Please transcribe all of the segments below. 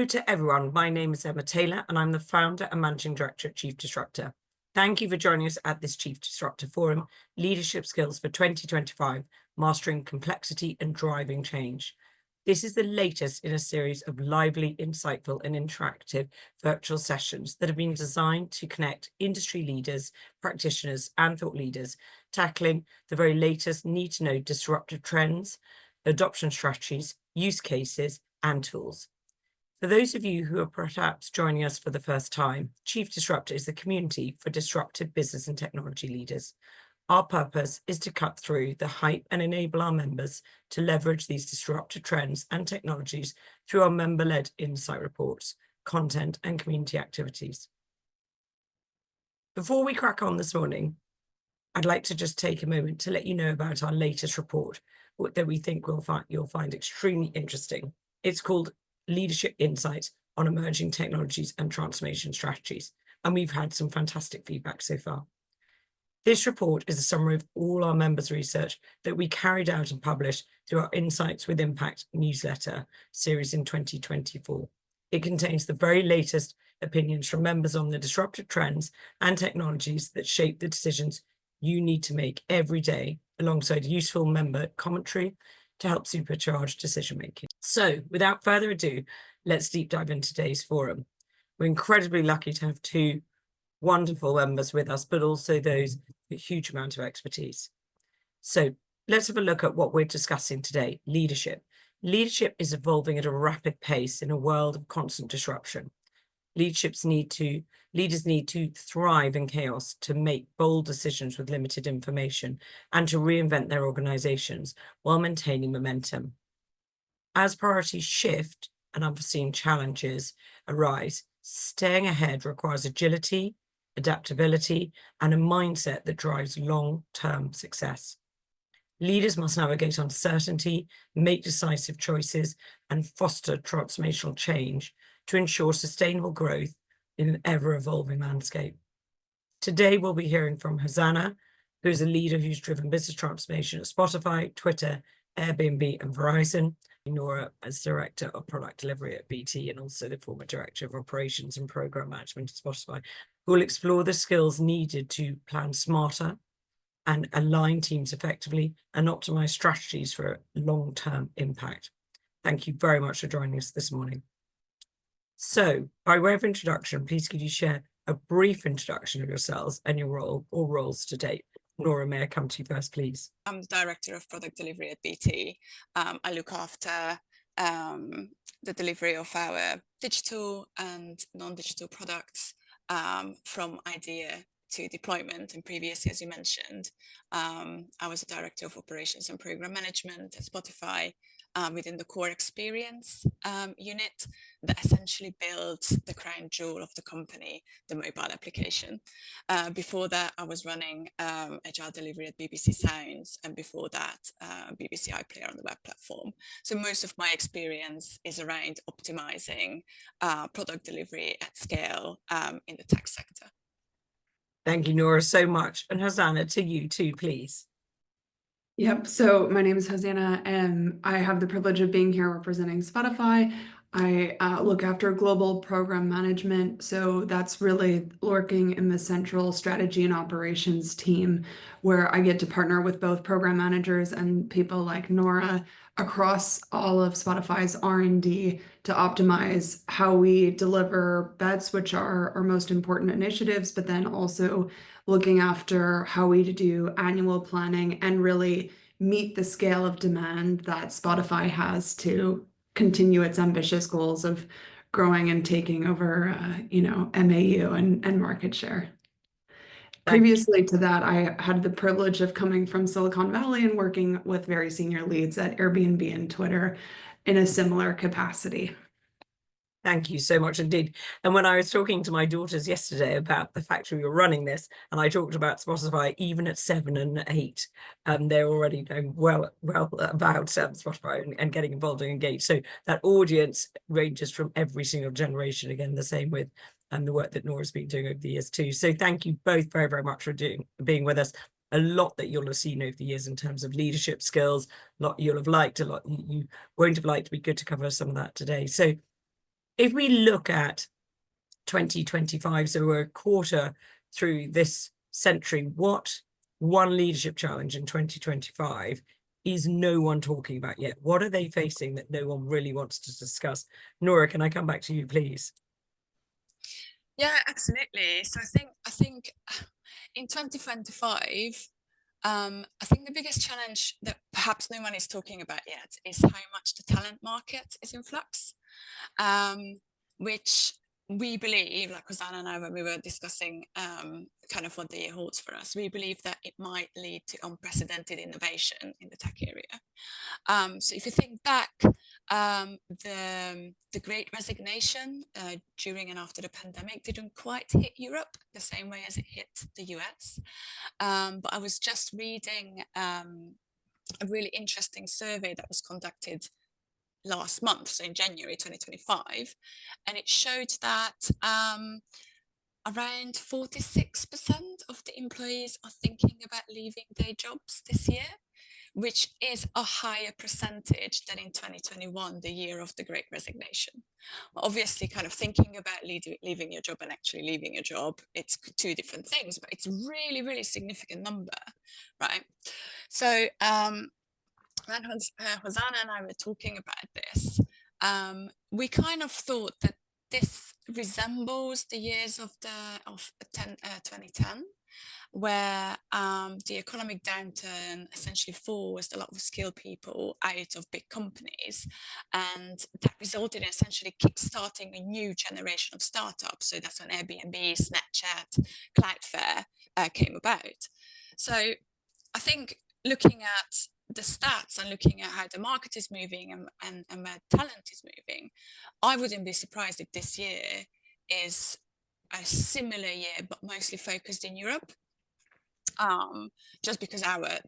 to everyone. My name is Emma Taylor, and I'm the founder and managing director at Chief Disruptor. Thank you for joining us at this Chief Disruptor Forum, Leadership Skills for 2025, Mastering Complexity and Driving Change. This is the latest in a series of lively, insightful, and interactive virtual sessions that have been designed to connect industry leaders, practitioners, and thought leaders, tackling the very latest need-to-know disruptive trends, adoption strategies, use cases, and tools. For those of you who are perhaps joining us for the first time, Chief Disruptor is the community for disruptive business and technology leaders. Our purpose is to cut through the hype and enable our members to leverage these disruptive trends and technologies through our member-led insight reports, content, and community activities. Before we crack on this morning, I'd like to just take a moment to let you know about our latest report that we think you'll find extremely interesting. It's called Leadership Insights on Emerging Technologies and Transformation Strategies, and we've had some fantastic feedback so far. This report is a summary of all our members' research that we carried out and published through our Insights with Impact newsletter series in 2024. It contains the very latest opinions from members on the disruptive trends and technologies that shape the decisions you need to make every day, alongside useful member commentary to help supercharge decision-making. So without further ado, let's deep dive into today's forum. We're incredibly lucky to have two wonderful members with us, but also those with a huge amount of expertise. So let's have a look at what we're discussing today, leadership. Leadership is evolving at a rapid pace in a world of constant disruption. Leaders need to thrive in chaos, to make bold decisions with limited information, and to reinvent their organizations while maintaining momentum. As priorities shift and unforeseen challenges arise, staying ahead requires agility, adaptability, and a mindset that drives long-term success. Leaders must navigate uncertainty, make decisive choices, and foster transformational change to ensure sustainable growth in an ever-evolving landscape. Today, we'll be hearing from Hosanna, who is a leader who's driven business transformation at Spotify, Twitter, Airbnb, and Verizon. Nora, as Director of Product Delivery at BT, and also the former Director of Operations and Program Management at Spotify, who will explore the skills needed to plan smarter and align teams effectively and optimize strategies for long-term impact. Thank you very much for joining us this morning. So, by way of introduction, please could you share a brief introduction of yourselves and your role or roles to date? Nora, may I come to you first, please? I'm the Director of Product Delivery at BT. I look after the delivery of our digital and non-digital products from idea to deployment. In previous years, you mentioned, I was a Director of Operations and Program Management at Spotify within the core experience unit that essentially builds the crown jewel of the company, the mobile application. Before that, I was running agile delivery at BBC Sounds, and before that, BBC iPlayer on the web platform. So most of my experience is around optimizing product delivery at scale in the tech sector. Thank you, Nora, so much. And Hosanna, to you too, please. Yep. So my name is Hosanna, and I have the privilege of being here representing Spotify. I look after global program management. So that's really working in the central strategy and operations team, where I get to partner with both program managers and people like Nora across all of Spotify's R&D to optimize how we deliver bets, which are our most important initiatives, but then also looking after how we do annual planning and really meet the scale of demand that Spotify has to continue its ambitious goals of growing and taking over, MAU and market share. Previously to that, I had the privilege of coming from Silicon Valley and working with very senior leads at Airbnb and Twitter in a similar capacity. Thank you so much indeed. And when I was talking to my daughters yesterday about the fact we were running this, and I talked about Spotify even at 7 and 8, they're already knowing well about Spotify and getting involved and engaged. So that audience ranges from every single generation. Again, the same with the work that Nora's been doing over the years too. So thank you both very, very much for being with us. A lot that you'll have seen over the years in terms of leadership skills, a lot you'll have liked, a lot you won't have liked. It'd be good to cover some of that today. So if we look at 2025, so we're a quarter through this century, what one leadership challenge in 2025 is no one talking about yet? What are they facing that no one really wants to discuss? Nora, can I come back to you, please? Yeah, absolutely. So I think in 2025, I think the biggest challenge that perhaps no one is talking about yet is how much the talent market is in flux, which we believe, like Rosanna and I, when we were discussing kind of what the year holds for us, we believe that it might lead to unprecedented innovation in the tech area. So if you think back, the Great Resignation during and after the pandemic didn't quite hit Europe the same way as it hit the US. But I was just reading a really interesting survey that was conducted last month, so in January 2025, and it showed that around 46% of the employees are thinking about leaving their jobs this year, which is a higher percentage than in 2021, the year of the Great Resignation. Obviously, kind of thinking about leaving your job and actually leaving your job, it's two different things, but it's a really, really significant number, right? So when Hosanna and I were talking about this, we kind of thought that this resembles the years of 2010, where the economic downturn essentially forced a lot of skilled people out of big companies, and that resulted in essentially kickstarting a new generation of startups. So that's when Airbnb, Snapchat, Cloudflare came about. So I think looking at the stats and looking at how the market is moving and where talent is moving, I wouldn't be surprised if this year is a similar year, but mostly focused in Europe. Just because our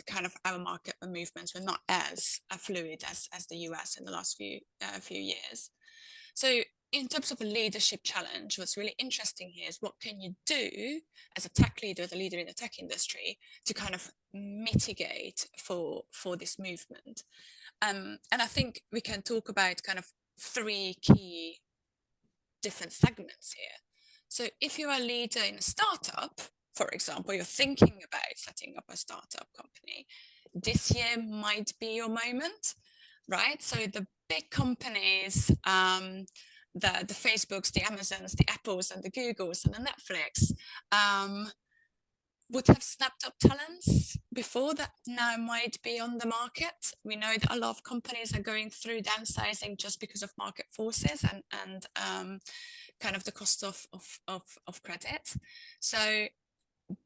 market movements were not as fluid as the US in the last few years. So in terms of a leadership challenge, what's really interesting here is what can you do as a tech leader, the leader in the tech industry, to kind of mitigate for this movement. And I think we can talk about kind of three key different segments here. So if you're a leader in a startup, for example, you're thinking about setting up a startup company, this year might be your moment, right? So the big companies, the Facebooks, the Amazons, the Apples and the Googles and the Netflix would have snapped up talents before that now might be on the market. We know that a lot of companies are going through downsizing just because of market forces and kind of the cost of credit. So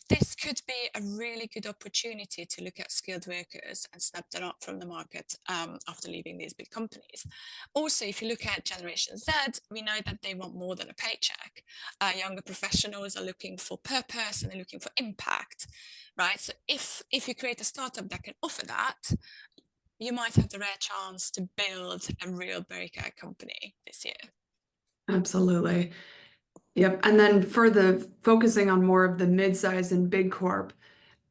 this could be a really good opportunity to look at skilled workers and snap them up from the market after leaving these big companies. Also, if you look at Generation Z, we know that they want more than a paycheck. Younger professionals are looking for purpose and they're looking for impact, right? So if you create a startup that can offer that, you might have the rare chance to build a real breakout company this year. Absolutely. Yep. And then for the focusing on more of the mid-size and big corp,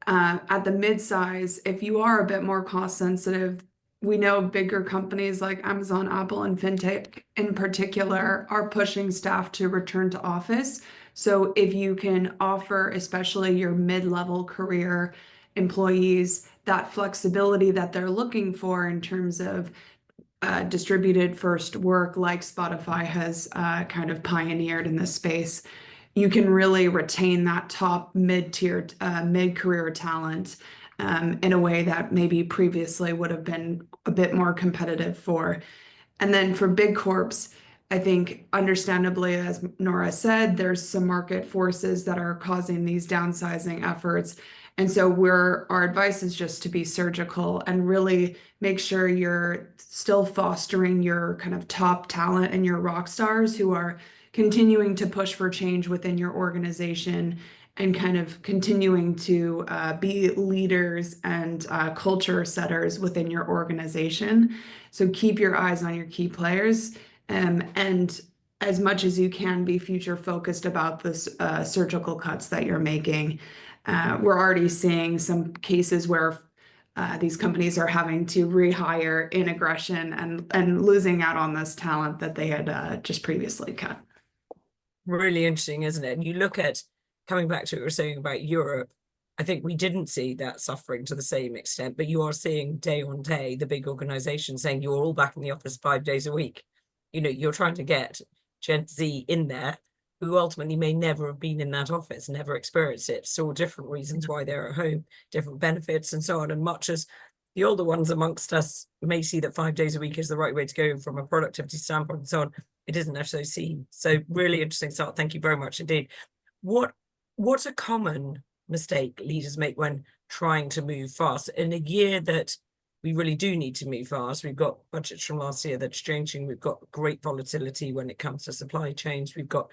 at the mid-size, if you are a bit more cost sensitive, we know bigger companies like Amazon, Apple, and FinTech in particular are pushing staff to return to office. So if you can offer, especially your mid-level career employees, that flexibility that they're looking for in terms of distributed first work like Spotify has kind of pioneered in this space, you can really retain that top mid-tier, mid-career talent in a way that maybe previously would have been a bit more competitive for. And then for big corps, I think understandably, as Nora said, there's some market forces that are causing these downsizing efforts. And so our advice is just to be surgical and really make sure you're still fostering your kind of top talent and your rock stars who are continuing to push for change within your organization and kind of continuing to be leaders and culture setters within your organization. So keep your eyes on your key players and as much as you can be future focused about this surgical cuts that you're making. We're already seeing some cases where these companies are having to rehire in aggression and losing out on this talent that they had just previously cut. Really interesting, isn't it? And you look at, coming back to what we were saying about Europe, I think we didn't see that suffering to the same extent, but you are seeing day on day the big organizations saying you're all back in the office 5 days a week. You know, you're trying to get Gen Z in there who ultimately may never have been in that office, never experienced it, saw different reasons why they're at home, different benefits and so on. And much as the older ones amongst us may see that 5 days a week is the right way to go from a productivity standpoint and so on, it isn't necessarily seen. So really interesting start. Thank you very much indeed. What's a common mistake leaders make when trying to move fast in a year that we really do need to move fast? We've got budgets from last year that's changing. We've got great volatility when it comes to supply chains. We've got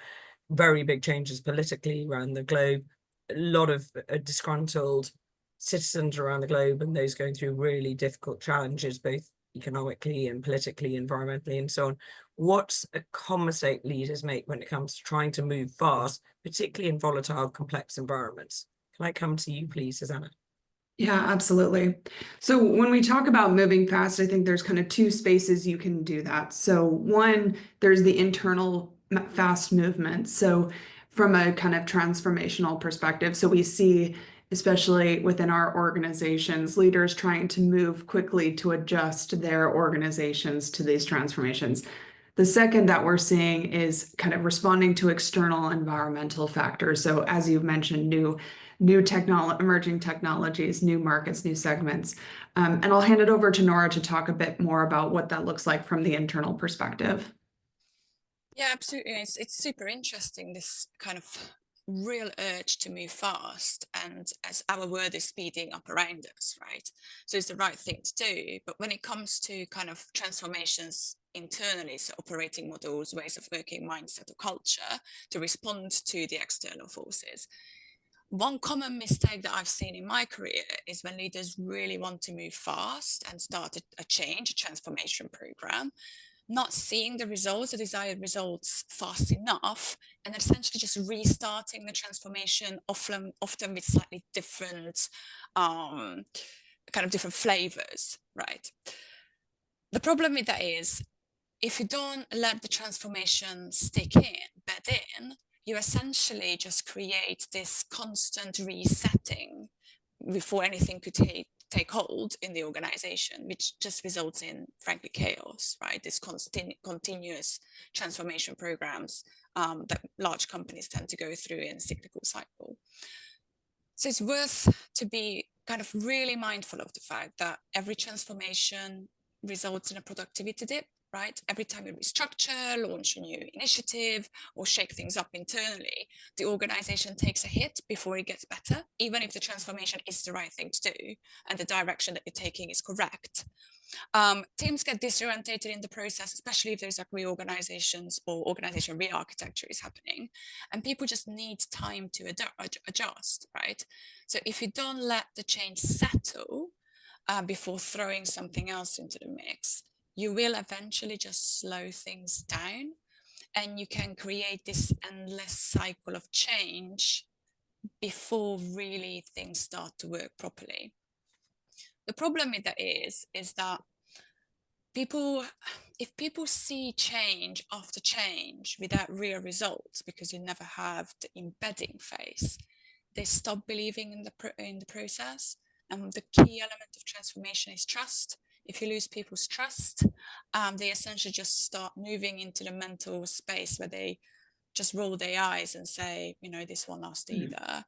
very big changes politically around the globe, a lot of disgruntled citizens around the globe, and those going through really difficult challenges, both economically and politically, environmentally, and so on. What's a common mistake leaders make when it comes to trying to move fast, particularly in volatile, complex environments? Can I come to you, please, Susanna? Yeah, absolutely. So when we talk about moving fast, I think there's kind of two spaces you can do that. So one, there's the internal fast movement. So from a kind of transformational perspective, so we see, especially within our organizations, leaders trying to move quickly to adjust their organizations to these transformations. The second that we're seeing is kind of responding to external environmental factors. So as you've mentioned, emerging technologies, new markets, new segments. And I'll hand it over to Nora to talk a bit more about what that looks like from the internal perspective. Yeah, absolutely. It's super interesting, this kind of real urge to move fast, and as our world is speeding up around us, right? So it's the right thing to do. But when it comes to kind of transformations internally, so operating models, ways of working, mindset, or culture to respond to the external forces, one common mistake that I've seen in my career is when leaders really want to move fast and start a change, a transformation program, not seeing the results, the desired results fast enough, and essentially just restarting the transformation, often with slightly different, kind of different flavors, right? The problem with that is, if you don't let the transformation stick in, bed in, you essentially just create this constant resetting before anything could take hold in the organization, which just results in, frankly, chaos, right? This continuous transformation programs that large companies tend to go through in a cyclical cycle. So it's worth to be kind of really mindful of the fact that every transformation results in a productivity dip, right? Every time you restructure, launch a new initiative, or shake things up internally, the organization takes a hit before it gets better, even if the transformation is the right thing to do and the direction that you're taking is correct. Teams get disorientated in the process, especially if there's like reorganizations or organization re-architecture is happening, and people just need time to adjust, right? So if you don't let the change settle before throwing something else into the mix, you will eventually just slow things down, and you can create this endless cycle of change before really things start to work properly. The problem with that is that if people see change after change without real results, because you never have the embedding phase, they stop believing in the process. And the key element of transformation is trust. If you lose people's trust, they essentially just start moving into the mental space where they just roll their eyes and say, you know, this won't last either.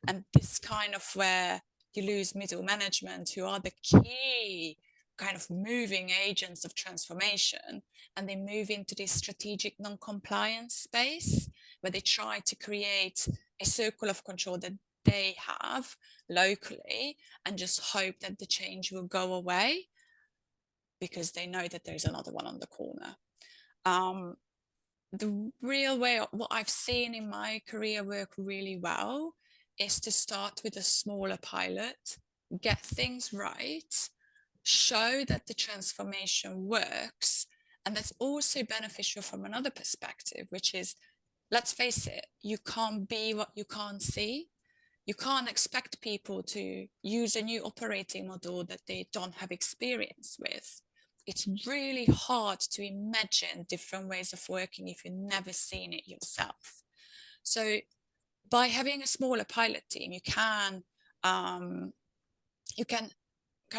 And this kind of where you lose middle management, who are the key kind of moving agents of transformation, and they move into this strategic non-compliance space where they try to create a circle of control that they have locally and just hope that the change will go away because they know that there's another one on the corner. The real way, what I've seen in my career work really well, is to start with a smaller pilot, get things right, show that the transformation works. And that's also beneficial from another perspective, which is, let's face it, you can't be what you can't see. you can't expect people to use a new operating model that they don't have experience with. It's really hard to imagine different ways of working if you've never seen it yourself. So by having a smaller pilot team, you can kind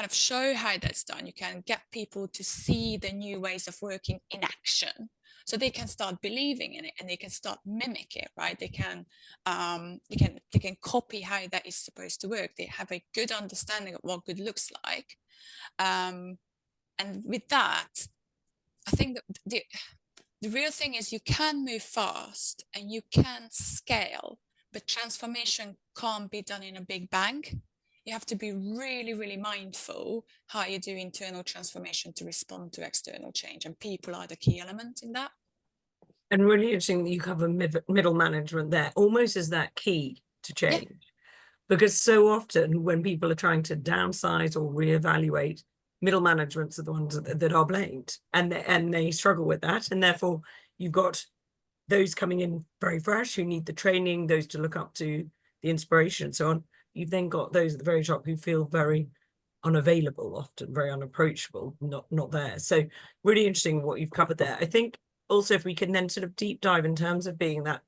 of show how that's done. You can get people to see the new ways of working in action, so they can start believing in it and they can start mimic it, right? They can copy how that is supposed to work. They have a good understanding of what good looks like, and with that, I think that the real thing is you can move fast and you can scale, but transformation can't be done in a big bang. You have to be really, really mindful how you do internal transformation to respond to external change, and people are the key element in that. And really interesting that you cover middle management there, almost as that key to change. Yeah. Because so often when people are trying to downsize or reevaluate, middle managements are the ones that are blamed, and they struggle with that. And therefore, you've got those coming in very fresh who need the training, those to look up to, the inspiration, and so on. You've then got those at the very top who feel very unavailable, often very unapproachable, not there. So really interesting what you've covered there. I think also if we can then sort of deep dive in terms of being that,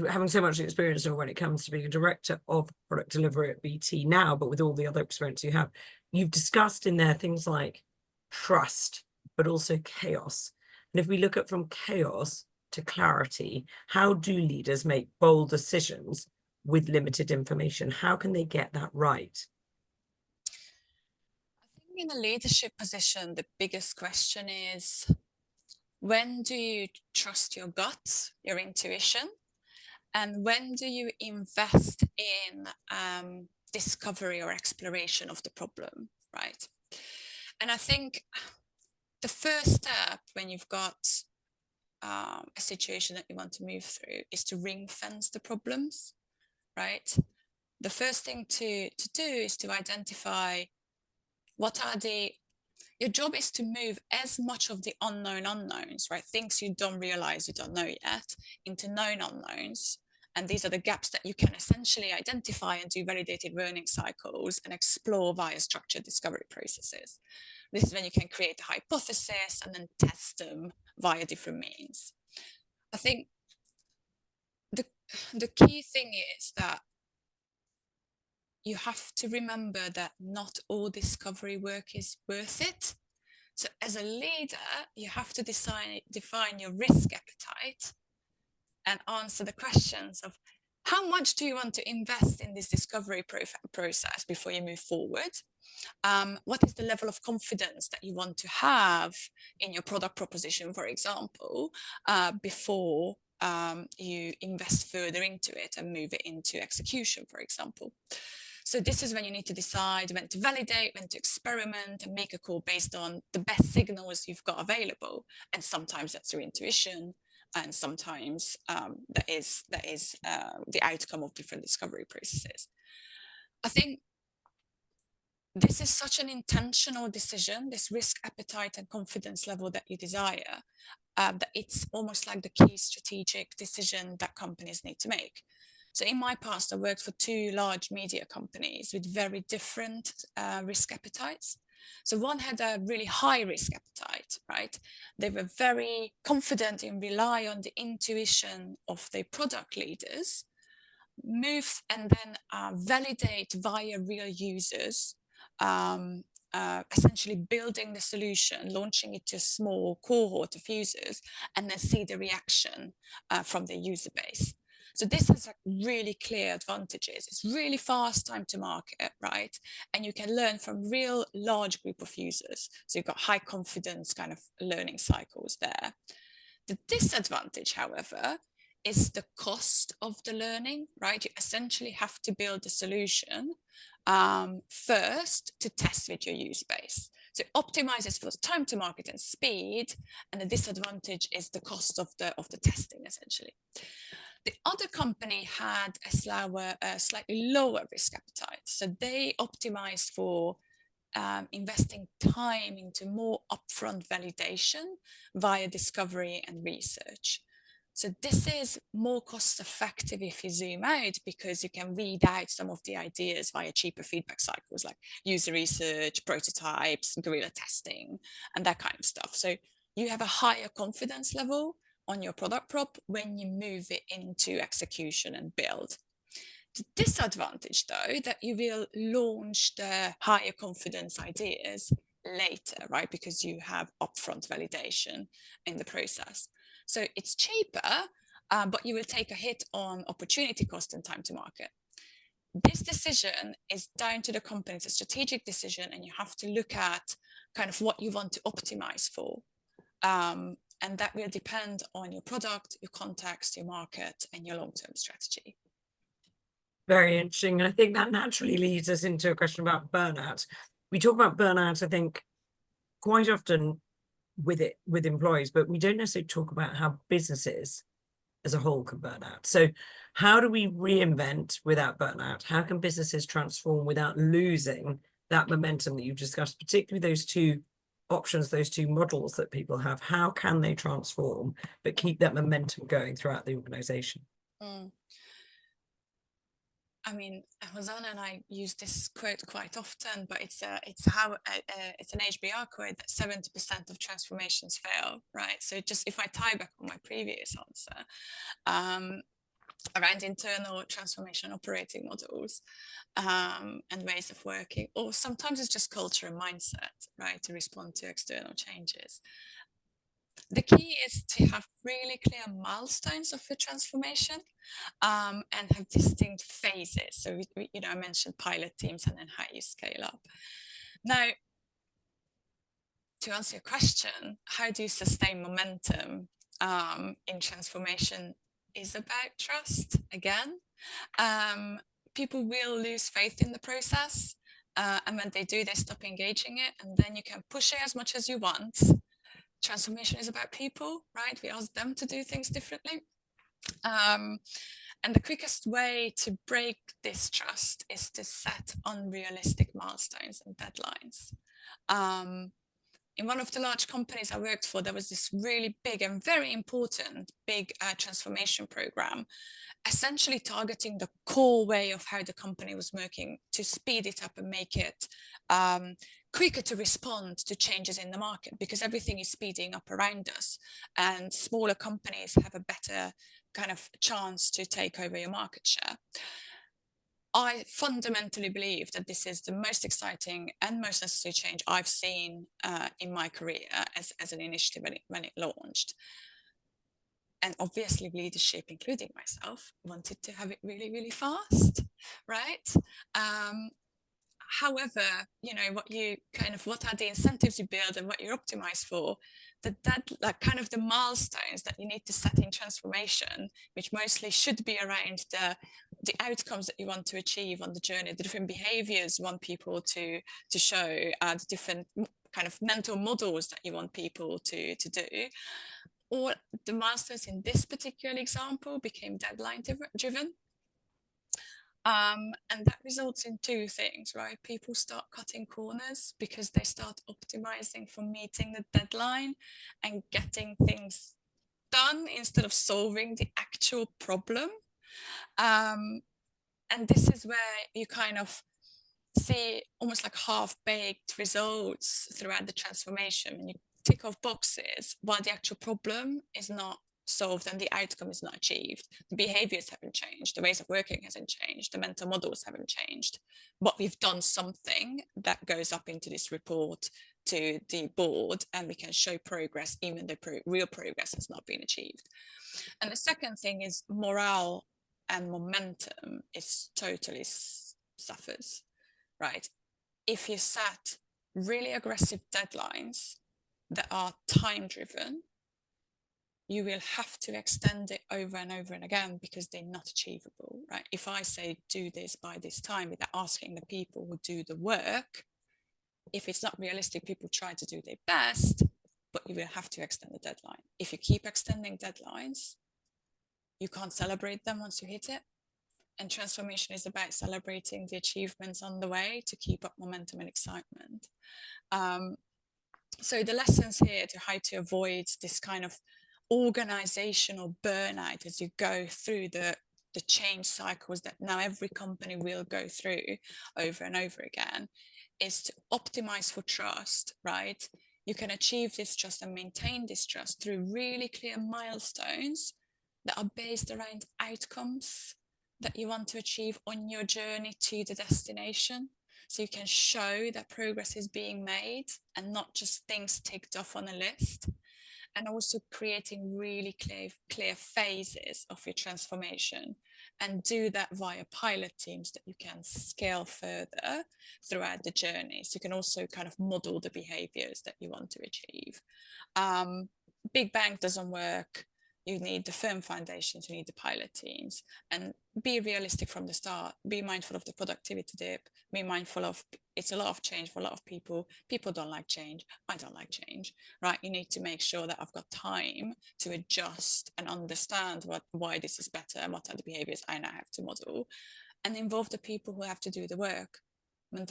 having so much experience when it comes to being a director of product delivery at BT now, but with all the other experience you have, you've discussed in there things like trust, but also chaos. And if we look at from chaos to clarity, how do leaders make bold decisions with limited information? How can they get that right? I think in a leadership position, the biggest question is, when do you trust your gut, your intuition? And when do you invest in discovery or exploration of the problem, right? And I think the first step when you've got a situation that you want to move through is to ring fence the problems, right? The first thing to do is to identify your job is to move as much of the unknown unknowns, right? Things you don't realize you don't know yet, into known unknowns. And these are the gaps that you can essentially identify and do validated learning cycles and explore via structured discovery processes. This is when you can create a hypothesis and then test them via different means. I think the key thing is that you have to remember that not all discovery work is worth it. So as a leader, you have to define your risk appetite and answer the questions of how much do you want to invest in this discovery process before you move forward? What is the level of confidence that you want to have in your product proposition, for example, before you invest further into it and move it into execution, for example? So this is when you need to decide when to validate, when to experiment, and make a call based on the best signals you've got available. And sometimes that's your intuition, and sometimes that is the outcome of different discovery processes. I think this is such an intentional decision, this risk appetite and confidence level that you desire, that it's almost like the key strategic decision that companies need to make. So in my past, I worked for 2 large media companies with very different risk appetites. So one had a really high risk appetite, right? They were very confident and rely on the intuition of their product leaders, move and then validate via real users, essentially building the solution, launching it to a small cohort of users, and then see the reaction from the user base. So this has like really clear advantages. It's really fast time to market, right? And you can learn from real large group of users. So you've got high confidence kind of learning cycles there. The disadvantage, however, is the cost of the learning, right? You essentially have to build a solution first to test with your user base. So it optimizes for time to market and speed, and the disadvantage is the cost of the testing, essentially. The other company had a slightly lower risk appetite. So they optimized for investing time into more upfront validation via discovery and research. So this is more cost effective if you zoom out, because you can weed out some of the ideas via cheaper feedback cycles like user research, prototypes, guerrilla testing, and that kind of stuff. So you have a higher confidence level on your product prop when you move it into execution and build. The disadvantage, though, that you will launch the higher confidence ideas later, right? Because you have upfront validation in the process. So it's cheaper, but you will take a hit on opportunity cost and time to market. This decision is down to the company. It's a strategic decision, and you have to look at kind of what you want to optimize for. And that will depend on your product, your context, your market, and your long-term strategy. Very interesting. And I think that naturally leads us into a question about burnout. We talk about burnout, I think, quite often with employees, but we don't necessarily talk about how businesses as a whole can burn out. So how do we reinvent without burnout? How can businesses transform without losing that momentum that you've discussed, particularly those two options, those two models that people have? How can they transform but keep that momentum going throughout the organization? I mean, Hosanna and I use this quote quite often, but it's an HBR quote that 70% of transformations fail, right? So just if I tie back on my previous answer around internal transformation operating models and ways of working, or sometimes it's just culture and mindset, right, to respond to external changes. The key is to have really clear milestones of your transformation and have distinct phases. So, I mentioned pilot teams and then how you scale up. Now, to answer your question, how do you sustain momentum in transformation is about trust again. People will lose faith in the process. And when they do, they stop engaging it. And then you can push it as much as you want. Transformation is about people, right? We ask them to do things differently. And the quickest way to break this trust is to set unrealistic milestones and deadlines. In one of the large companies I worked for, there was this really big and very important transformation program, essentially targeting the core way of how the company was working to speed it up and make it quicker to respond to changes in the market, because everything is speeding up around us and smaller companies have a better kind of chance to take over your market share. I fundamentally believe that this is the most exciting and most necessary change I've seen in my career as an initiative when it launched. And obviously leadership, including myself, wanted to have it really, really fast, right? However, what are the incentives you build and what you're optimized for, like kind of the milestones that you need to set in transformation, which mostly should be around the outcomes that you want to achieve on the journey, the different behaviors you want people to show, the different kind of mental models that you want people to do. Or the milestones in this particular example became deadline driven. And that results in two things, right? People start cutting corners because they start optimizing for meeting the deadline and getting things done instead of solving the actual problem. And this is where you kind of see almost like half-baked results throughout the transformation. When you tick off boxes while the actual problem is not solved and the outcome is not achieved. The behaviors haven't changed, the ways of working hasn't changed, the mental models haven't changed, but we've done something that goes up into this report to the board and we can show progress even though real progress has not been achieved. And the second thing is morale and momentum is totally suffers, right? If you set really aggressive deadlines that are time driven, you will have to extend it over and over and again because they're not achievable, right? If I say do this by this time without asking the people who do the work, if it's not realistic, people try to do their best, but you will have to extend the deadline. If you keep extending deadlines, you can't celebrate them once you hit it. And transformation is about celebrating the achievements on the way to keep up momentum and excitement. So the lessons here to how to avoid this kind of organizational burnout as you go through the change cycles that now every company will go through over and over again, is to optimize for trust, right? You can achieve this trust and maintain this trust through really clear milestones that are based around outcomes that you want to achieve on your journey to the destination. So you can show that progress is being made and not just things ticked off on a list. And also creating really clear phases of your transformation, and do that via pilot teams that you can scale further throughout the journey. So you can also kind of model the behaviors that you want to achieve. Big bang doesn't work. You need the firm foundations, you need the pilot teams, and be realistic from the start. Be mindful of the productivity dip. Be mindful of, it's a lot of change for a lot of people. People don't like change. I don't like change, right? You need to make sure that I've got time to adjust and understand why this is better and what are the behaviors I now have to model, and involve the people who have to do the work. You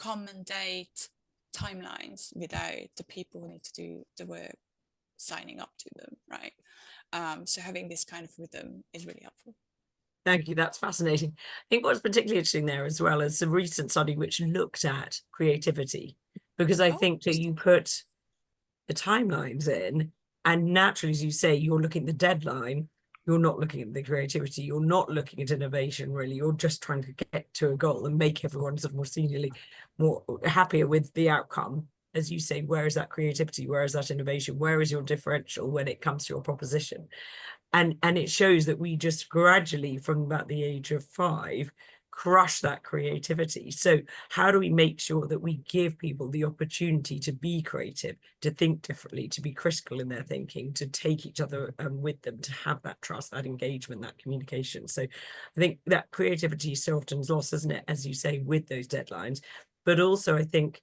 can't mandate timelines without the people who need to do the work signing up to them, right? So having this kind of rhythm is really helpful. Thank you. That's fascinating. I think what's particularly interesting there as well is a recent study which looked at creativity, because I think that you put the timelines in, and naturally, as you say, you're looking at the deadline, you're not looking at the creativity, you're not looking at innovation, really. You're just trying to get to a goal and make everyone sort of more seniorly more happier with the outcome. As you say, where is that creativity? Where is that innovation? Where is your differential when it comes to your proposition? And it shows that we just gradually, from about the age of 5, crush that creativity. So how do we make sure that we give people the opportunity to be creative, to think differently, to be critical in their thinking, to take each other with them, to have that trust, that engagement, that communication? So I think that creativity so often is lost, isn't it, as you say, with those deadlines. But also I think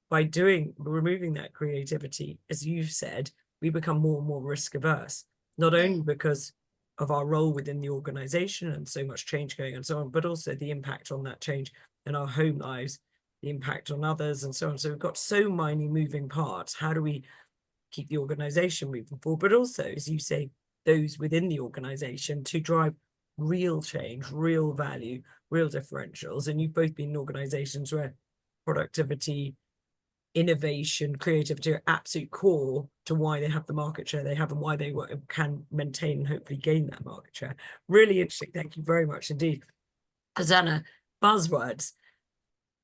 by removing that creativity, as you've said, we become more and more risk averse, not only because of our role within the organization and so much change going on and so on, but also the impact on that change in our home lives, the impact on others and so on. So we've got so many moving parts. How do we keep the organization moving forward? But also, as you say, those within the organization to drive real change, real value, real differentials. And you've both been in organizations where productivity, innovation, creativity are absolute core to why they have the market share they have and why they can maintain and hopefully gain that market share. Really interesting. Thank you very much indeed. Hosanna, buzzwords.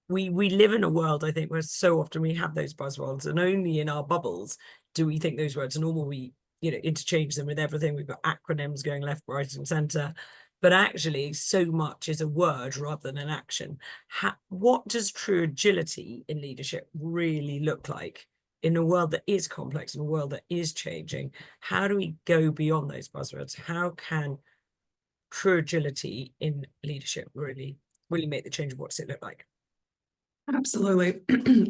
We live in a world, I think, where so often we have those buzzwords, and only in our bubbles do we think those words are normal. We, interchange them with everything. We've got acronyms going left, right, and center. But actually, so much is a word rather than an action. What does true agility in leadership really look like in a world that is complex, in a world that is changing? How do we go beyond those buzzwords? How can true agility in leadership really make the change? What does it look like? Absolutely.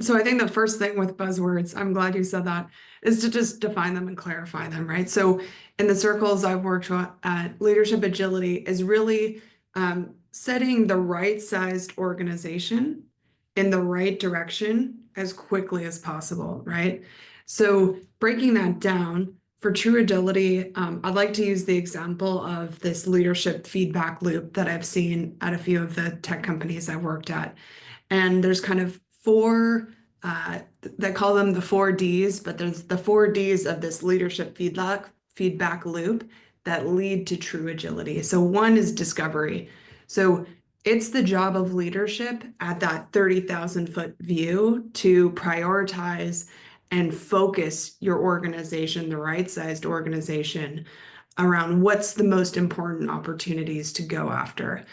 So I think the first thing with buzzwords, I'm glad you said that, is to just define them and clarify them, right? So in the circles I've worked at, leadership agility is really setting the right-sized organization in the right direction as quickly as possible, right? So breaking that down, for true agility, I'd like to use the example of this leadership feedback loop that I've seen at a few of the tech companies I've worked at. And there's kind of 4, they call them the 4 Ds, but there's the 4 Ds of this leadership feedback loop that lead to true agility. So one is discovery. So it's the job of leadership at that 30,000-foot view to prioritize and focus your organization, the right-sized organization, around what's the most important opportunities to go after.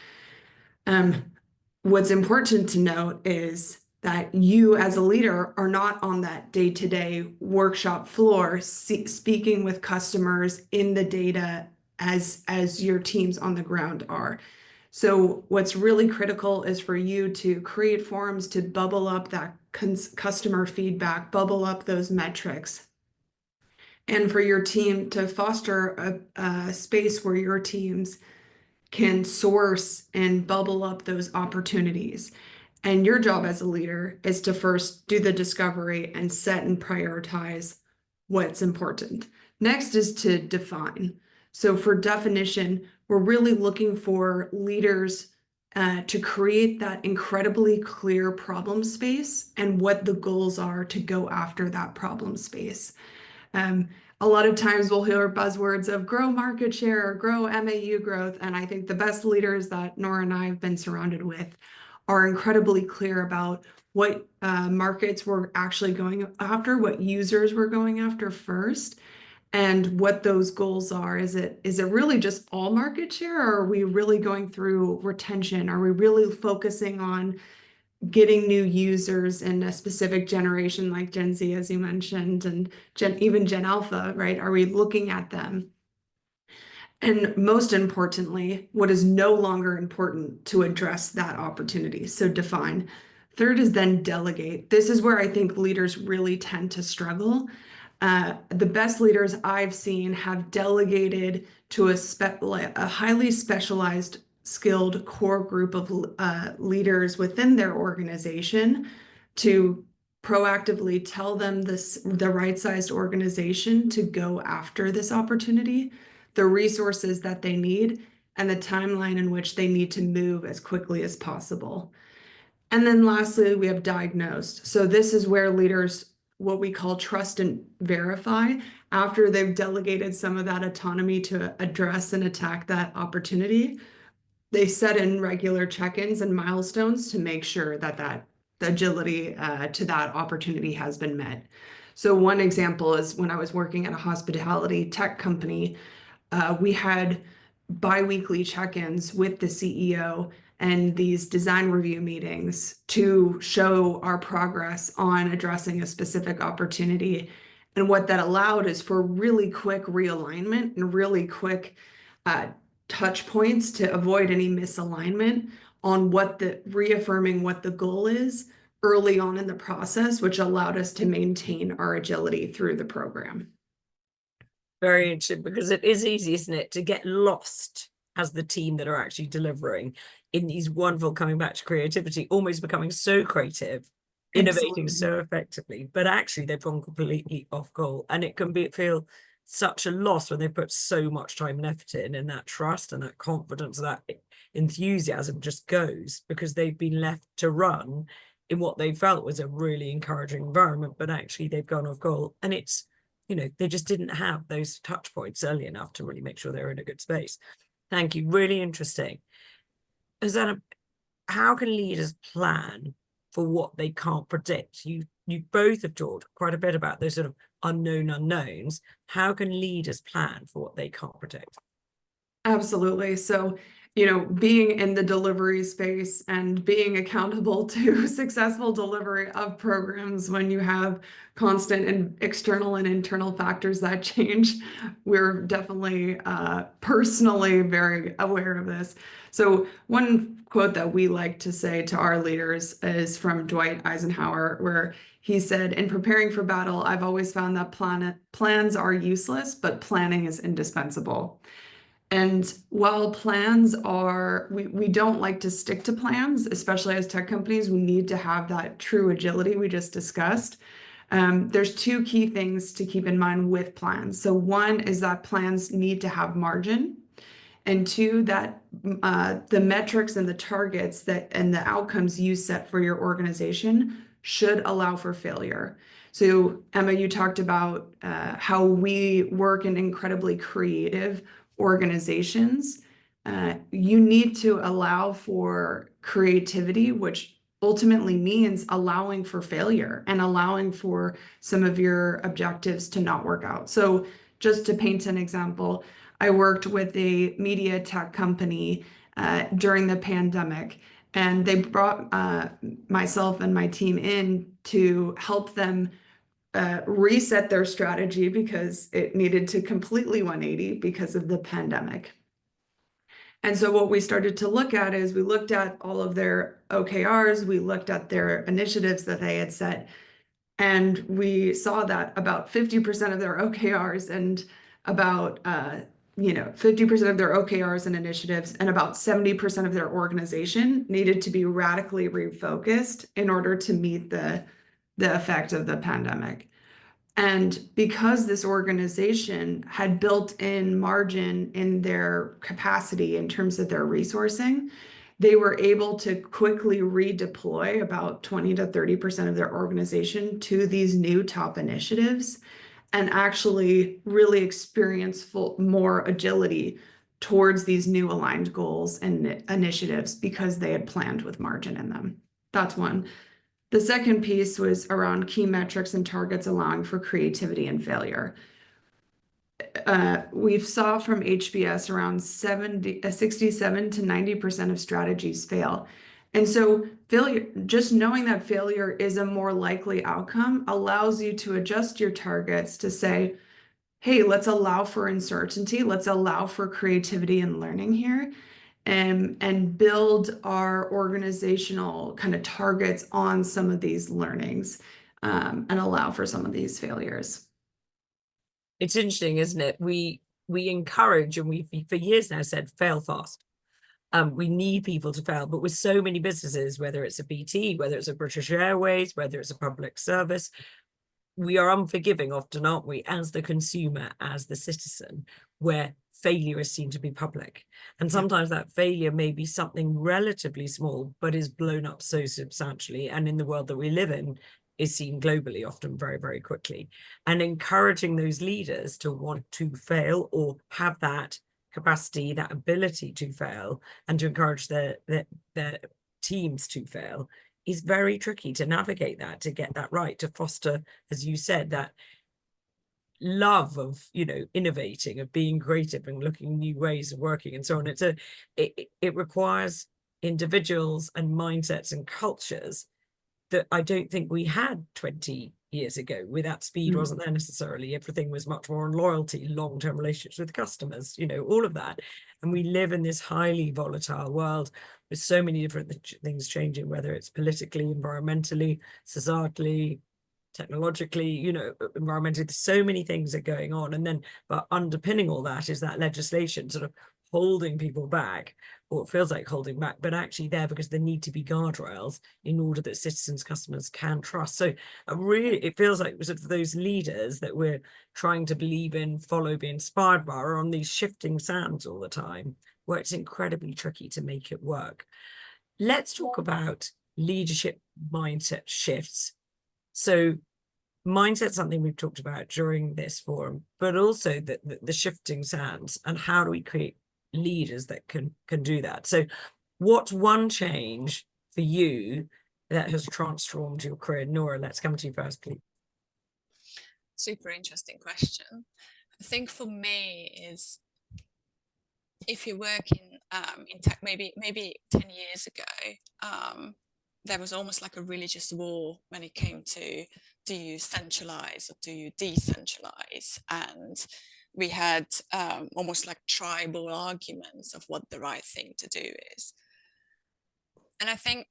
What's important to note is that you as a leader are not on that day-to-day workshop floor speaking with customers in the data as your teams on the ground are. So what's really critical is for you to create forums to bubble up that customer feedback, bubble up those metrics, and for your team to foster a space where your teams can source and bubble up those opportunities. And your job as a leader is to first do the discovery and set and prioritize what's important. Next is to define. So for definition, we're really looking for leaders to create that incredibly clear problem space and what the goals are to go after that problem space. A lot of times we'll hear buzzwords of grow market share or grow MAU growth. And I think the best leaders that Nora and I have been surrounded with are incredibly clear about what markets we're actually going after, what users we're going after first, and what those goals are. Is it really just all market share, or are we really going through retention? Are we really focusing on getting new users in a specific generation like Gen Z, as you mentioned, and even Gen Alpha, right? Are we looking at them? And most importantly, what is no longer important to address that opportunity? So define. Third is then delegate. This is where I think leaders really tend to struggle. The best leaders I've seen have delegated to a highly specialized, skilled core group of leaders within their organization to proactively tell them the right-sized organization to go after this opportunity, the resources that they need, and the timeline in which they need to move as quickly as possible. And then lastly, we have diagnosed. So this is where leaders, what we call trust and verify, after they've delegated some of that autonomy to address and attack that opportunity, they set in regular check-ins and milestones to make sure that the agility to that opportunity has been met. So one example is when I was working at a hospitality tech company, we had bi-weekly check-ins with the CEO and these design review meetings to show our progress on addressing a specific opportunity. And what that allowed is for really quick realignment and really quick touch points to avoid any misalignment on reaffirming what the goal is early on in the process, which allowed us to maintain our agility through the program. Very interesting, because it is easy, isn't it, to get lost as the team that are actually delivering in these wonderful, coming back to creativity, almost becoming so creative, innovating so effectively, but actually they've gone completely off goal, and it can feel such a loss when they put so much time and effort in, and that trust and that confidence, that enthusiasm just goes because they've been left to run in what they felt was a really encouraging environment, but actually they've gone off goal, and it's, you know, they just didn't have those touch points early enough to really make sure they're in a good space. Thank you. Really interesting. Hosanna, how can leaders plan for what they can't predict? You both have talked quite a bit about those sort of unknown unknowns. How can leaders plan for what they can't predict? Absolutely. So, you know, being in the delivery space and being accountable to successful delivery of programs when you have constant and external and internal factors that change, we're definitely personally very aware of this. So one quote that we like to say to our leaders is from Dwight Eisenhower, where he said, "In preparing for battle, I've always found that plans are useless, but planning is indispensable." And while plans are, we don't like to stick to plans, especially as tech companies, we need to have that true agility we just discussed. There's two key things to keep in mind with plans. So one is that plans need to have margin, and two, that the metrics and the targets and the outcomes you set for your organization should allow for failure. So Emma, you talked about how we work in incredibly creative organizations. You need to allow for creativity, which ultimately means allowing for failure and allowing for some of your objectives to not work out. So just to paint an example, I worked with a media tech company during the pandemic, and they brought myself and my team in to help them reset their strategy because it needed to completely 180 because of the pandemic. And so what we started to look at is we looked at all of their OKRs, we looked at their initiatives that they had set, and we saw that about 50% of their OKRs and about 50% of their OKRs and initiatives and about 70% of their organization needed to be radically refocused in order to meet the effect of the pandemic. And because this organization had built in margin in their capacity in terms of their resourcing, they were able to quickly redeploy about 20 to 30% of their organization to these new top initiatives and actually really experience more agility towards these new aligned goals and initiatives because they had planned with margin in them. That's one. The second piece was around key metrics and targets allowing for creativity and failure. We saw from HBS around 67 to 90% of strategies fail. And so failure, just knowing that failure is a more likely outcome allows you to adjust your targets to say, hey, let's allow for uncertainty, let's allow for creativity and learning here, and build our organizational kind of targets on some of these learnings, and allow for some of these failures. It's interesting, isn't it? We encourage, and we've for years now said fail fast. We need people to fail, but with so many businesses, whether it's a BT, whether it's a British Airways, whether it's a public service, we are unforgiving often, aren't we, as the consumer, as the citizen, where failure is seen to be public. And sometimes that failure may be something relatively small, but is blown up so substantially. And in the world that we live in, is seen globally often very, very quickly. And encouraging those leaders to want to fail or have that capacity, that ability to fail, and to encourage their teams to fail is very tricky to navigate that, to get that right, to foster, as you said, that love of, you know, innovating, of being creative and looking at new ways of working and so on. It requires individuals and mindsets and cultures that I don't think we had 20 years ago. With that speed wasn't there necessarily. Everything was much more on loyalty, long-term relationships with customers, you know, all of that. And we live in this highly volatile world with so many different things changing, whether it's politically, environmentally, societally, technologically, you know, environmentally. There's so many things are going on. And then, but underpinning all that is that legislation sort of holding people back, or it feels like holding back, but actually there because there need to be guardrails in order that citizens, customers can trust. So really, it feels like sort of those leaders that we're trying to believe in, follow, be inspired by, are on these shifting sands all the time, where it's incredibly tricky to make it work. Let's talk about leadership mindset shifts. So mindset's something we've talked about during this forum, but also the shifting sands, and how do we create leaders that can do that. So what's one change for you that has transformed your career? Nora, let's come to you first, please. Super interesting question. I think for me is, if you're working in tech, maybe 10 years ago, there was almost like a religious war when it came to, do you centralize or do you decentralize? And we had almost like tribal arguments of what the right thing to do is. And I think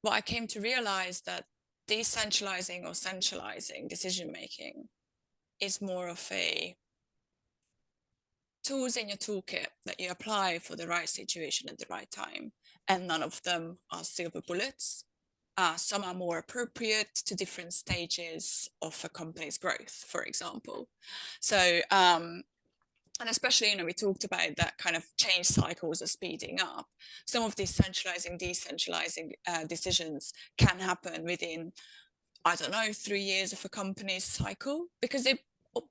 what I came to realize, that decentralizing or centralizing decision making is more of a tools in your toolkit that you apply for the right situation at the right time, and none of them are silver bullets. Some are more appropriate to different stages of a company's growth, for example. So, and especially, you know, we talked about that kind of change cycles are speeding up. Some of these centralizing, decentralizing decisions can happen within, I don't know, 3 years of a company's cycle, because they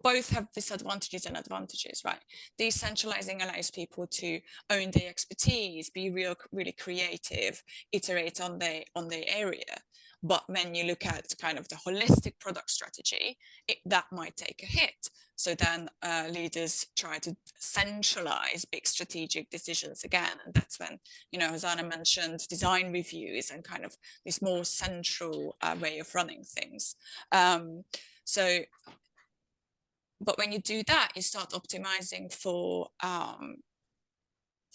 both have disadvantages and advantages, right? Decentralizing allows people to own their expertise, be really creative, iterate on their area. But when you look at kind of the holistic product strategy, that might take a hit. So then leaders try to centralize big strategic decisions again. And that's when, you know, as Anna mentioned, design reviews and kind of this more central way of running things. But when you do that, you start optimizing for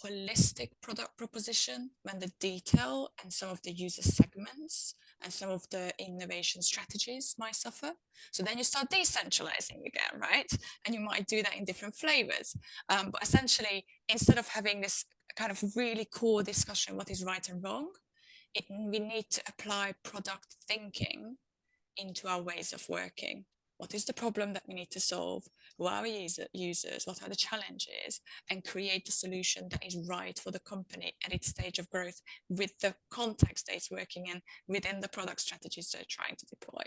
holistic product proposition, when the detail and some of the user segments and some of the innovation strategies might suffer. So then you start decentralizing again, right? And you might do that in different flavors. But essentially, instead of having this kind of really core discussion, what is right and wrong, we need to apply product thinking into our ways of working. What is the problem that we need to solve? Who are our users? What are the challenges? And create the solution that is right for the company at its stage of growth, with the context that it's working in, within the product strategies they're trying to deploy.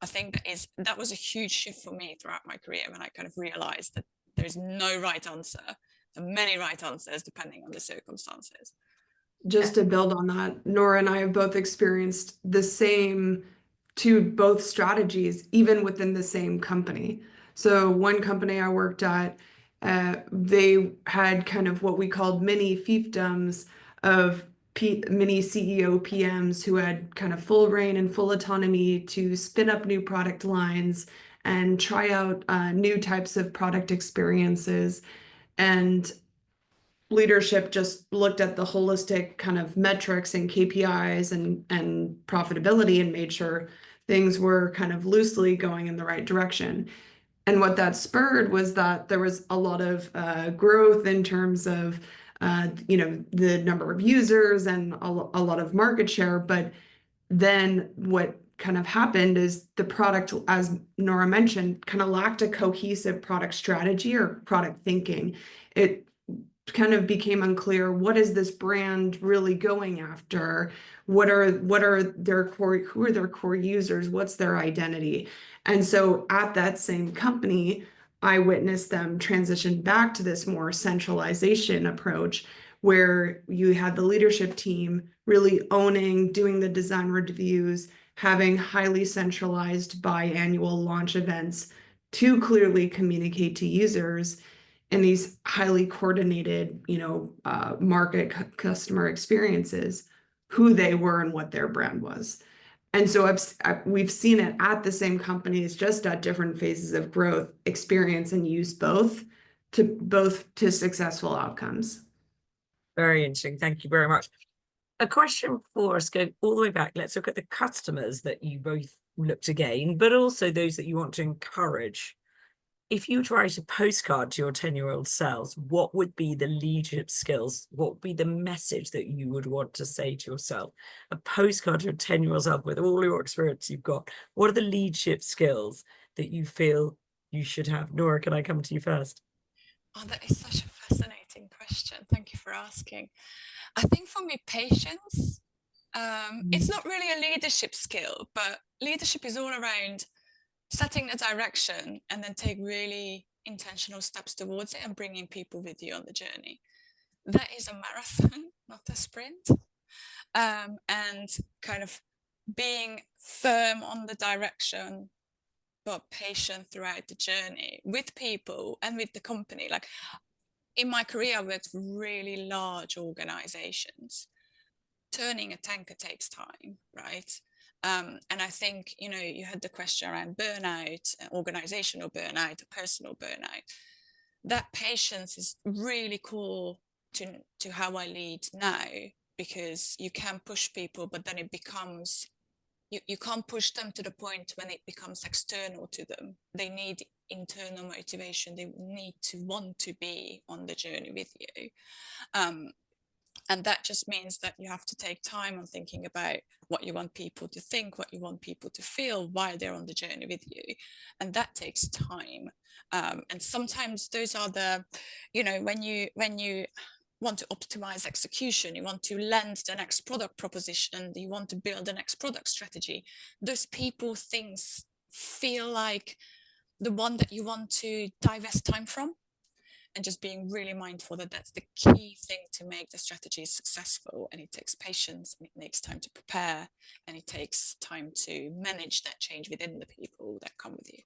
I think that was a huge shift for me throughout my career, when I kind of realized that there's no right answer. There are many right answers depending on the circumstances. Just to build on that, Nora and I have both experienced the same both strategies, even within the same company. So one company I worked at, they had kind of what we called mini fiefdoms of mini CEO PMs who had kind of full reign and full autonomy to spin up new product lines and try out new types of product experiences. And leadership just looked at the holistic kind of metrics and KPIs and profitability and made sure things were kind of loosely going in the right direction. And what that spurred was that there was a lot of growth in terms of the number of users and a lot of market share. But then what kind of happened is the product, as Nora mentioned, kind of lacked a cohesive product strategy or product thinking. It kind of became unclear, what is this brand really going after? What are their core, who are their core users? What's their identity? And so at that same company, I witnessed them transition back to this more centralization approach, where you had the leadership team really owning, doing the design reviews, having highly centralized biannual launch events to clearly communicate to users in these highly coordinated, market customer experiences, who they were and what their brand was. And so we've seen it at the same companies, just at different phases of growth, experience and use both to successful outcomes. Very interesting. Thank you very much. A question for us, going all the way back. Let's look at the customers that you both look to gain, but also those that you want to encourage. If you were to write a postcard to your 10-year-old selves, what would be the leadership skills? What would be the message that you would want to say to yourself? A postcard to your 10-year-old self with all your experience you've got. What are the leadership skills that you feel you should have? Nora, can I come to you first? Oh, that is such a fascinating question. Thank you for asking. I think for me, patience. It's not really a leadership skill, but leadership is all around setting the direction and then take really intentional steps towards it and bringing people with you on the journey. That is a marathon, not a sprint. And kind of being firm on the direction, but patient throughout the journey with people and with the company. Like in my career, I worked for really large organizations. Turning a tanker takes time, right? And I think, you had the question around burnout, organizational burnout, personal burnout. That patience is really core to how I lead now, because you can push people, but then it becomes, you can't push them to the point when it becomes external to them. They need internal motivation. They need to want to be on the journey with you. And that just means that you have to take time on thinking about what you want people to think, what you want people to feel while they're on the journey with you. And that takes time. And sometimes those are the, when you want to optimize execution, you want to land the next product proposition, you want to build the next product strategy, those people, things feel like the one that you want to divest time from. And just being really mindful that that's the key thing to make the strategy successful. And it takes patience, and it takes time to prepare, and it takes time to manage that change within the people that come with you.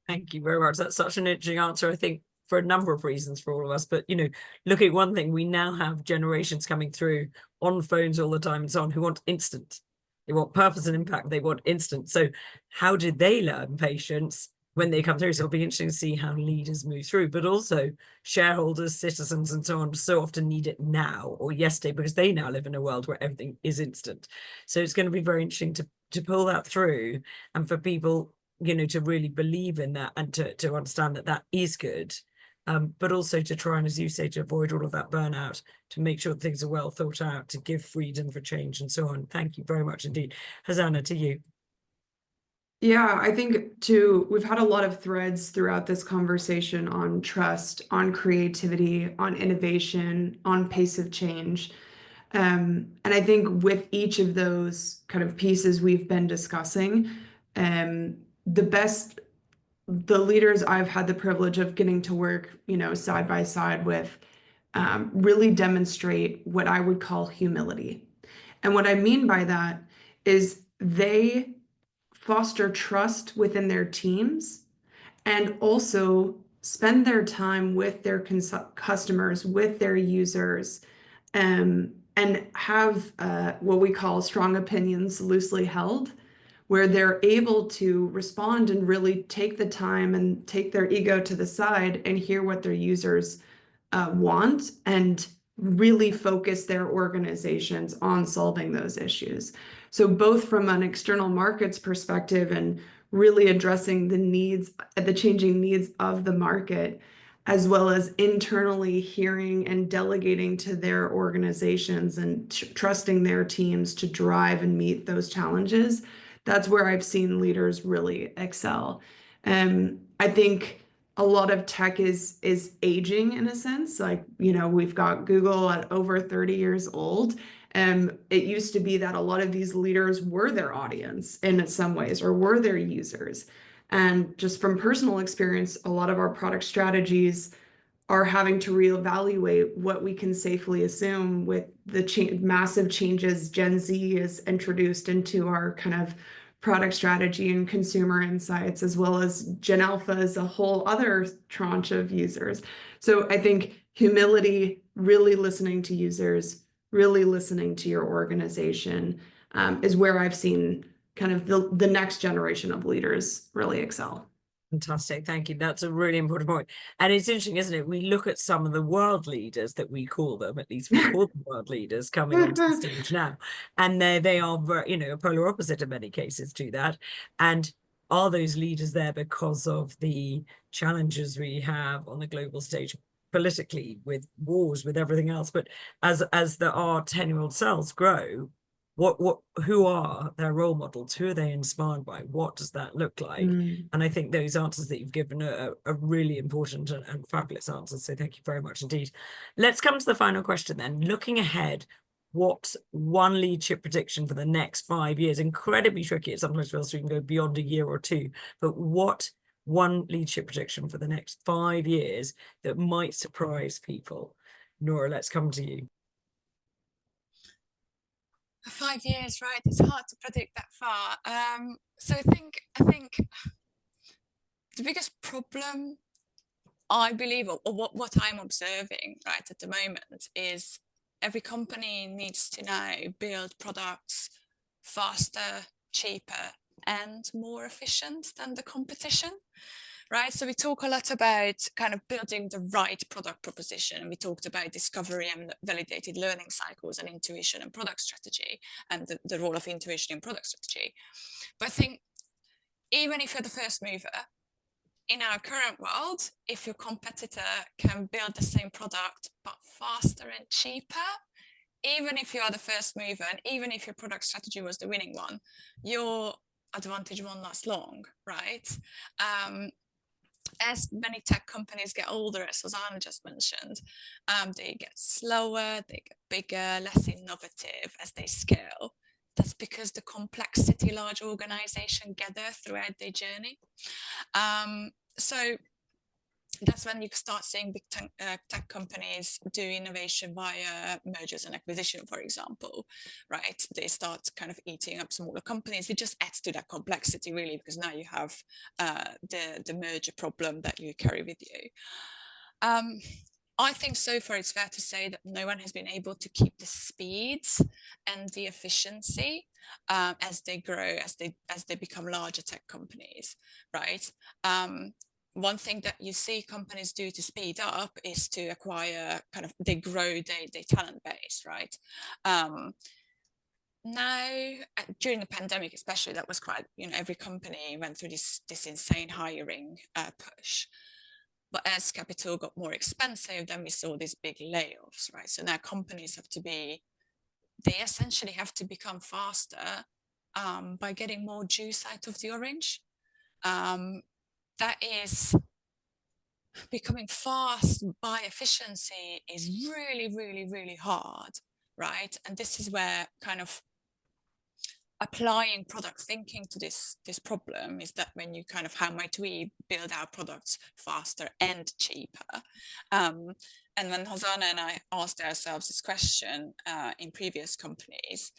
Thank you very much. That's such an interesting answer, I think, for a number of reasons for all of us. But, looking at one thing, we now have generations coming through on phones all the time and so on, who want instant. They want purpose and impact. They want instant. So how did they learn patience when they come through? So it'll be interesting to see how leaders move through, but also shareholders, citizens, and so on so often need it now or yesterday, because they now live in a world where everything is instant. So it's going to be very interesting to pull that through, and for people, to really believe in that, and to understand that that is good, but also to try and, as you say, to avoid all of that burnout, to make sure things are well thought out, to give freedom for change and so on. Thank you very much indeed. Hosanna, to you. Yeah, I think too, we've had a lot of threads throughout this conversation on trust, on creativity, on innovation, on pace of change. And I think with each of those kind of pieces we've been discussing, the best, the leaders I've had the privilege of getting to work, side by side with, really demonstrate what I would call humility. And what I mean by that is they foster trust within their teams and also spend their time with their customers, with their users, and have what we call strong opinions loosely held, where they're able to respond and really take the time and take their ego to the side and hear what their users want and really focus their organizations on solving those issues. So both from an external markets perspective and really addressing the needs, the changing needs of the market, as well as internally hearing and delegating to their organizations and trusting their teams to drive and meet those challenges. That's where I've seen leaders really excel. I think a lot of tech is aging in a sense. Like, we've got Google at over 30 years old. And it used to be that a lot of these leaders were their audience in some ways, or were their users. And just from personal experience, a lot of our product strategies are having to reevaluate what we can safely assume with the massive changes Gen Z is introduced into our kind of product strategy and consumer insights, as well as Gen Alpha is a whole other tranche of users. So I think humility, really listening to users, really listening to your organization, is where I've seen kind of the next generation of leaders really excel. Fantastic. Thank you. That's a really important point. And it's interesting, isn't it? We look at some of the world leaders that we call them, at least we call them world leaders coming onto the stage now. And they are, a polar opposite in many cases to that. And are those leaders there because of the challenges we have on the global stage politically, with wars, with everything else? But as our 10-year-old selves grow, who are their role models? Who are they inspired by? What does that look like? And I think those answers that you've given are really important and fabulous answers. So thank you very much indeed. Let's come to the final question then. Looking ahead, what's one leadership prediction for the next 5 years? Incredibly tricky. It sometimes feels we can go beyond a year or two, but what one leadership prediction for the next 5 years that might surprise people? Nora, let's come to you. 5 years, right? It's hard to predict that far. So I think the biggest problem, I believe, or what I'm observing right at the moment, is every company needs to now build products faster, cheaper, and more efficient than the competition. Right, so we talk a lot about kind of building the right product proposition, and we talked about discovery and validated learning cycles and intuition and product strategy, and the role of intuition in product strategy. But I think even if you're the first mover in our current world, if your competitor can build the same product but faster and cheaper, even if you are the first mover and even if your product strategy was the winning one, your advantage won't last long, right? As many tech companies get older, as Susanna just mentioned, they get slower, they get bigger, less innovative as they scale. That's because the complexity large organizations gather throughout their journey. So that's when you start seeing big tech companies do innovation via mergers and acquisition, for example, right? They start kind of eating up smaller companies. It just adds to that complexity, really, because now you have the merger problem that you carry with you. I think so far it's fair to say that no one has been able to keep the speed and the efficiency as they grow, as they become larger tech companies, right? One thing that you see companies do to speed up is to acquire, they grow their talent base, right? Now, during the pandemic especially, that was quite, every company went through this insane hiring push. But as capital got more expensive, then we saw these big layoffs, right? So now companies they essentially have to become faster by getting more juice out of the orange. That is becoming fast by efficiency is really, really, really hard, right? And this is where kind of applying product thinking to this problem is that when you kind of, how might we build our products faster and cheaper? And when Hosanna and I asked ourselves this question in previous companies,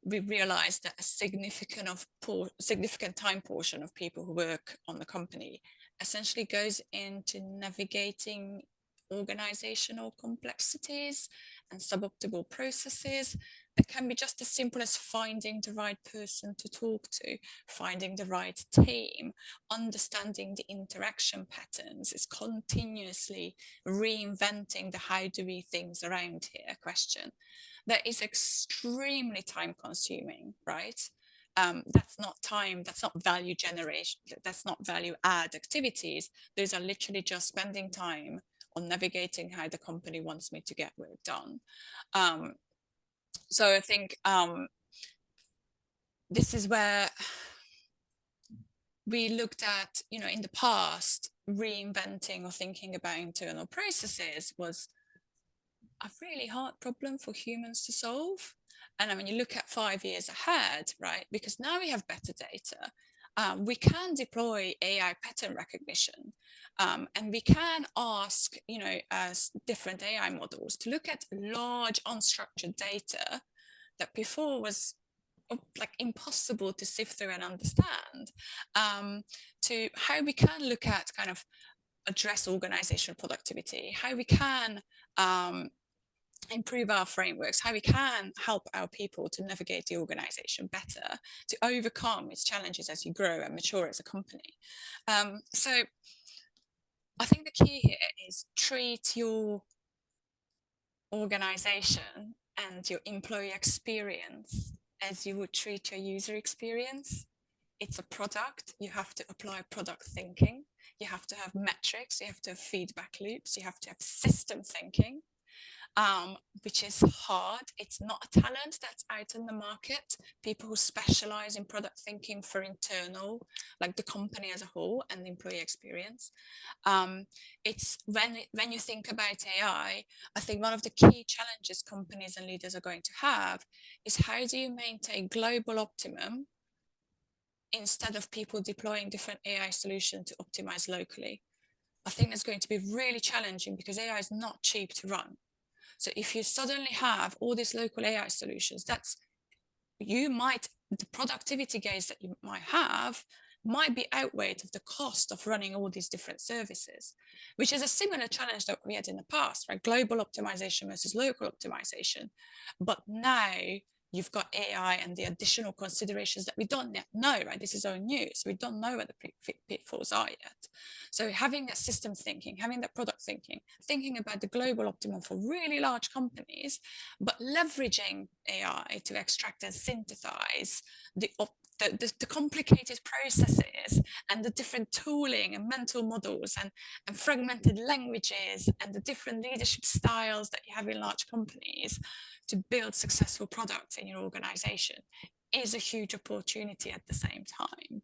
we realized that a significant time portion of people who work on the company essentially goes into navigating organizational complexities and suboptimal processes that can be just as simple as finding the right person to talk to, finding the right team, understanding the interaction patterns. It's continuously reinventing the how do we things around here question. That is extremely time consuming, right? That's not time, that's not value generation, that's not value add activities. Those are literally just spending time on navigating how the company wants me to get work done. So I think this is where we looked at, you know, in the past, reinventing or thinking about internal processes was a really hard problem for humans to solve. And when you look at 5 years ahead, right, because now we have better data, we can deploy AI pattern recognition, and we can ask, you know, as different AI models to look at large unstructured data that before was like impossible to sift through and understand, to how we can look at kind of address organizational productivity, how we can improve our frameworks, how we can help our people to navigate the organization better, to overcome its challenges as you grow and mature as a company. So I think the key here is treat your organization and your employee experience as you would treat your user experience. It's a product. You have to apply product thinking. You have to have metrics. You have to have feedback loops. You have to have system thinking, which is hard. It's not a talent that's out in the market. People who specialize in product thinking for internal, like the company as a whole and the employee experience. It's when you think about AI, I think one of the key challenges companies and leaders are going to have is how do you maintain global optimum instead of people deploying different AI solutions to optimize locally? I think that's going to be really challenging because AI is not cheap to run. So if you suddenly have all these local AI solutions, the productivity gains that you might have might be outweighed of the cost of running all these different services, which is a similar challenge that we had in the past, right? Global optimization versus local optimization. But now you've got AI and the additional considerations that we don't yet know, right? This is all new, so we don't know what the pitfalls are yet. So having that system thinking, having that product thinking, thinking about the global optimum for really large companies, but leveraging AI to extract and synthesize the complicated processes and the different tooling and mental models and fragmented languages and the different leadership styles that you have in large companies to build successful products in your organization is a huge opportunity at the same time.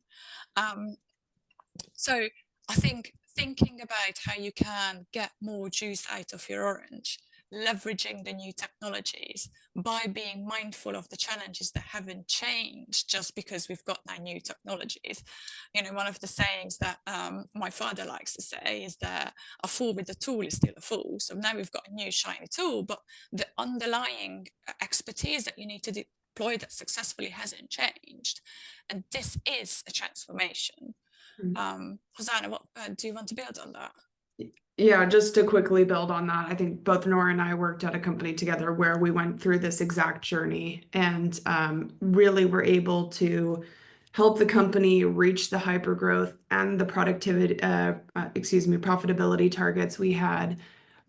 So I think thinking about how you can get more juice out of your orange, leveraging the new technologies by being mindful of the challenges that haven't changed just because we've got now new technologies. You know, one of the sayings that my father likes to say is that a fool with a tool is still a fool. So now we've got a new shiny tool, but the underlying expertise that you need to deploy that successfully hasn't changed. And this is a transformation. Hosanna, what do you want to build on that? Yeah, just to quickly build on that, I think both Nora and I worked at a company together where we went through this exact journey and really were able to help the company reach the hypergrowth and the profitability targets we had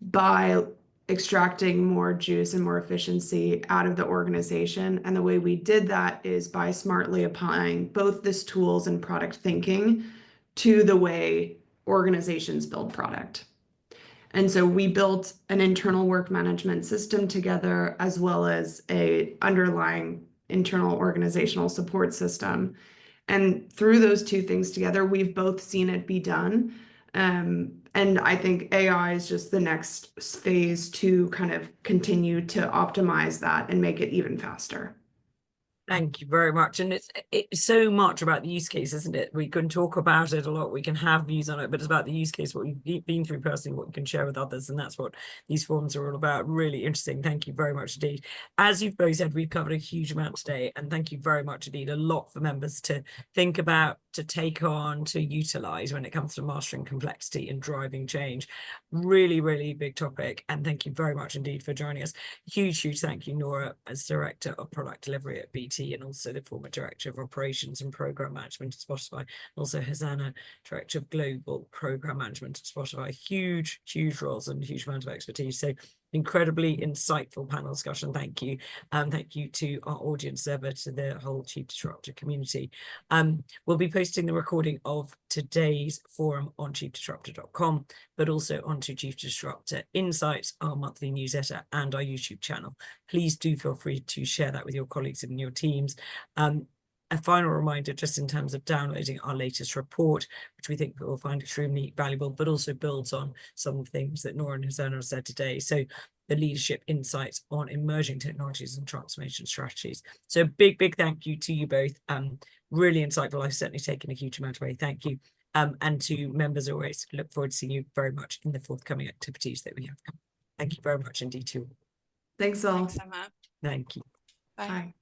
by extracting more juice and more efficiency out of the organization. And the way we did that is by smartly applying both this tools and product thinking to the way organizations build product. And so we built an internal work management system together, as well as a underlying internal organizational support system. And through those two things together, we've both seen it be done. And I think AI is just the next phase to kind of continue to optimize that and make it even faster. Thank you very much. And it's so much about the use case, isn't it? We can talk about it a lot, we can have views on it, but it's about the use case, what we've been through personally, what we can share with others. And that's what these forums are all about. Really interesting. Thank you very much indeed. As you've both said, we've covered a huge amount today, and thank you very much indeed. A lot for members to think about, to take on, to utilize when it comes to mastering complexity and driving change. Really, really big topic. And thank you very much indeed for joining us. Huge thank you, Nora, as Director of Product Delivery at BT, and also the former Director of Operations and Program Management at Spotify, and also Hosanna, Director of Global Program Management at Spotify. Huge roles and huge amount of expertise. So incredibly insightful panel discussion. Thank you. Thank you to our audience server, to the whole Chief Disruptor community. We'll be posting the recording of today's forum on chiefdisruptor.com, but also onto Chief Disruptor Insights, our monthly newsletter, and our YouTube channel. Please do feel free to share that with your colleagues and your teams. A final reminder, just in terms of downloading our latest report, which we think will find extremely valuable, but also builds on some of the things that Nora and Hosanna said today. So the leadership insights on emerging technologies and transformation strategies. So big thank you to you both. Really insightful. I've certainly taken a huge amount away. Thank you. And to members, always look forward to seeing you very much in the forthcoming activities that we have. Thank you very much indeed to you. Thanks all. Thanks so much. Thank you. Bye. Bye.